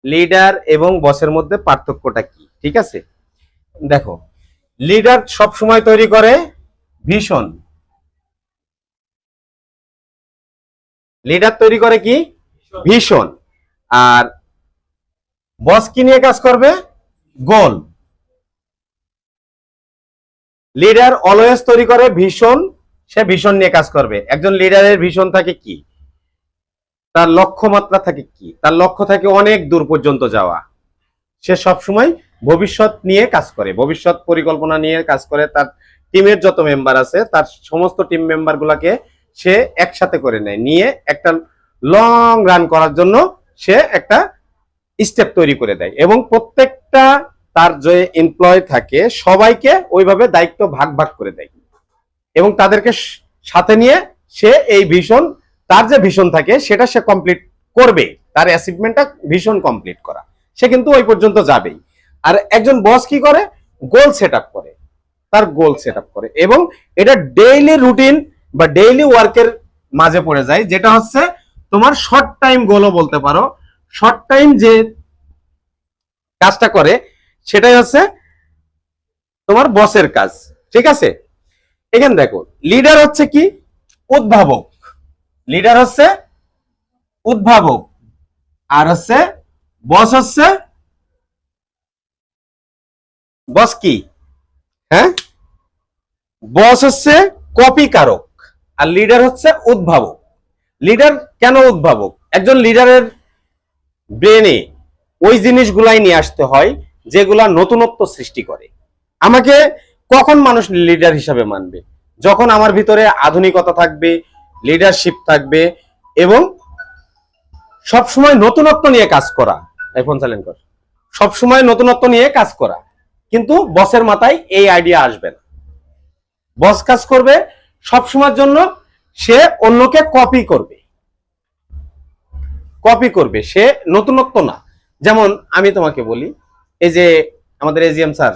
Leader এবং বসের মধ্যে পার্থক্যটা কি, ঠিক আছে? দেখো, লিডার সব সময় তৈরি করে ভীষণ, লিডার তৈরি করে কি ভীষণ, আর বস কি নিয়ে কাজ করবে, গোল। লিডার অলওয়েজ তৈরি করে ভীষণ, সে ভীষণ নিয়ে কাজ করবে। একজন লিডারের ভীষণ থাকে কি, তার লক্ষ্যমাত্রা থাকে কি, তার লক্ষ্য থাকে অনেক দূর পর্যন্ত যাওয়া। সে সবসময় ভবিষ্যৎ নিয়ে কাজ করে, ভবিষ্যৎ পরিকল্পনা নিয়ে কাজ করে। তার টিমের যত মেম্বার আছে তার সমস্ত টিম মেম্বার গুলাকে সে একসাথে করে নেয়, নিয়ে একটা লং রান করার জন্য সে একটা স্টেপ তৈরি করে দেয়, এবং প্রত্যেকটা তার যে এমপ্লয় থাকে সবাইকে ওইভাবে দায়িত্ব ভাগ ভাগ করে দেয়, এবং তাদেরকে সাথে নিয়ে সে এই ভিশন, তার যে ভিশন থাকে সেটা সে কমপ্লিট করবে। তার অ্যাচিভমেন্টটা ভিশন কমপ্লিট করা, সে কিন্তু ওই পর্যন্ত যাবেই। আর একজন বস কি করে, গোল সেট আপ করে, তার গোল সেট আপ করে, এবং এটা ডেইলি রুটিন বা ডেইলি ওয়ার্কের মাঝে পড়ে যায়, যেটা হচ্ছে তোমার শর্ট টাইম গোলও বলতে পারো। শর্ট টাইম যে কাজটা করে সেটাই হচ্ছে তোমার বসের কাজ, ঠিক আছে? এখানে দেখো, লিডার হচ্ছে কি, উদ্ভাবক। লিডার হচ্ছে উদ্ভাবক, আর হচ্ছে বস হচ্ছে, বস কি, হ্যাঁ, বস হচ্ছে কপি কারক, আর লিডার হচ্ছে উদ্ভাবক। লিডার কেন উদ্ভাবক? একজন লিডারের ব্রেনে ওই জিনিসগুলাই নিয়ে আসতে হয় যেগুলা নতুনত্ব সৃষ্টি করে। আমাকে কখন মানুষ লিডার হিসাবে মানবে, যখন আমার ভিতরে আধুনিকতা থাকবে, লিডারশিপ থাকবে, এবং সবসময় নতুনত্ব নিয়ে কাজ করা। ফোন সাইলেন্ট কর। সবসময় নতুনত্ব নিয়ে কাজ করা, কিন্তু বসের মাথায় এই আইডিয়া আসবে না। বস কাজ করবে সবসময়ের জন্য, সে অন্যকে কপি করবে, কপি করবে, সে নতুনত্ব না। যেমন আমি তোমাকে বলি, এই যে আমাদের এজিএম স্যার